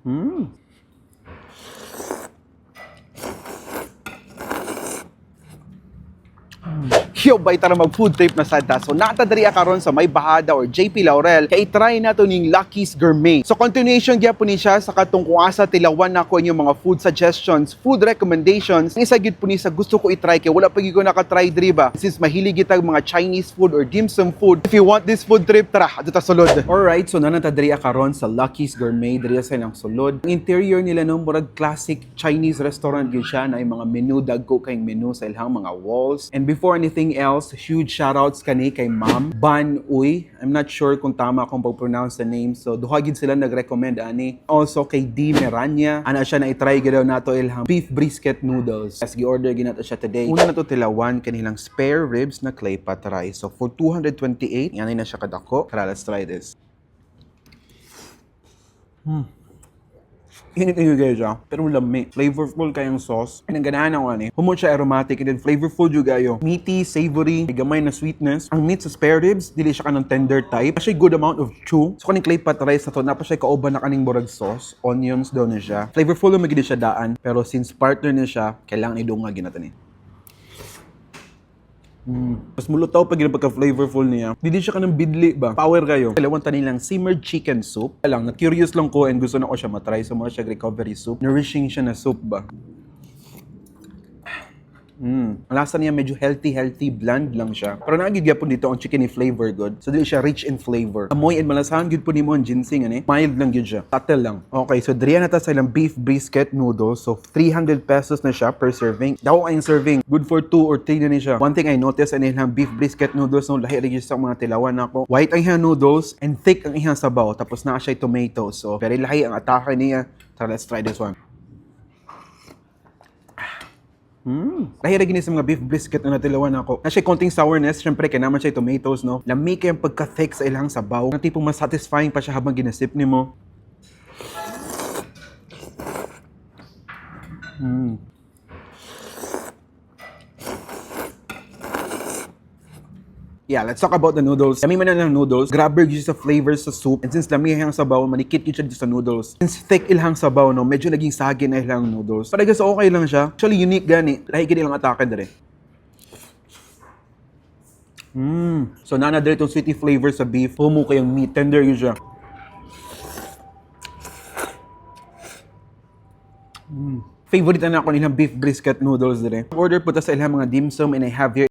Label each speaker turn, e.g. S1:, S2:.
S1: Mm. Yo, bay tara mag food trip na sad ta. So natadari karon sa May Bahada or JP Laurel kay try nato ning Lucky's Gourmet. So continuation gyapon ni siya sa katong kung asa tilawan nako inyong mga food suggestions, food recommendations. Isa gyud po ni sa gusto ko i-try kay wala pa gyud ko naka-try diri ba. Since mahilig gitag mga Chinese food or dim sum food. If you want this food trip, tara, adto ta sulod. Alright, so nanatadari karon sa Lucky's Gourmet diri sa ilang sulod. Ang interior nila no murag classic Chinese restaurant gyud siya na mga menu dagko kay menu sa ilang mga walls. And before anything else, huge shoutouts kani kay Ma'am Ban Uy. I'm not sure kung tama akong pag-pronounce the name. So duha gid sila nag-recommend ani. Also kay D Meranya. Ana siya na i-try gid daw nato ilhang beef brisket noodles. As gi-order gid nato siya today. Una nato tilawan kanilang spare ribs na clay pot rice. So for 228, yan na siya kadako. Tara, let's try this. Init yung guys pero lami. Flavorful kayang sauce. And ang ganahan ako ani, humot siya aromatic and then flavorful juga kayo. Meaty, savory, may gamay na sweetness. Ang meat sa spare ribs, dili siya kanang tender type. Pa siya good amount of chew. So kaning clay pot rice na to, napa siya kauban na kaning murag sauce. Onions daw na siya. Flavorful na magiging siya daan. Pero since partner na siya, kailangan idungag ginata ni. Mas mulutaw pag yun pagka-flavorful niya. Hindi siya ka ng bidli ba? Power kayo. Kailangan tanin lang simmered chicken soup. Alang, na-curious lang ko and gusto na ko siya matry. So mga siya recovery soup. Nourishing siya na soup ba? Ang lasa niya medyo healthy, bland lang siya. Pero naagid po dito ang chicken ni flavor good. So dili siya rich in flavor. Amoy and malasahan good po nimo ang ginseng ani. Mild lang gyud siya. Subtle lang. Okay, so diriya na ta sa ilang beef brisket noodles. So 300 pesos na siya per serving. Daw ang serving. Good for 2 or 3 na ni siya. One thing I noticed ani ilang beef brisket noodles no lahi ra sa mga tilawan nako. White ang ihang noodles and thick ang ihang sabaw tapos naa siya tomato. So very lahi ang atake niya. So let's try this one. Lahira gini sa mga beef brisket na natilawan ako. Na siya konting sourness, syempre kaya naman siya tomatoes, no? Lami kayang pagka-thick sa ilang sabaw. Na tipong mas satisfying pa siya habang ginasip ni mo. Yeah, let's talk about the noodles. Lami man na ng noodles, grabber yun sa flavors sa soup. And since lami ang sabaw, manikit yun siya sa noodles. Since thick ilhang sabaw, no, medyo naging sagi na ilang noodles. Pero I guess okay lang siya. Actually, unique gani. Lahi gini lang atake dere. So nana dere itong sweety flavor sa beef. Humo kayong meat. Tender yun siya. Favorite na ako nilang beef brisket noodles dere. Order po ta sa ilang mga dim sum and I have here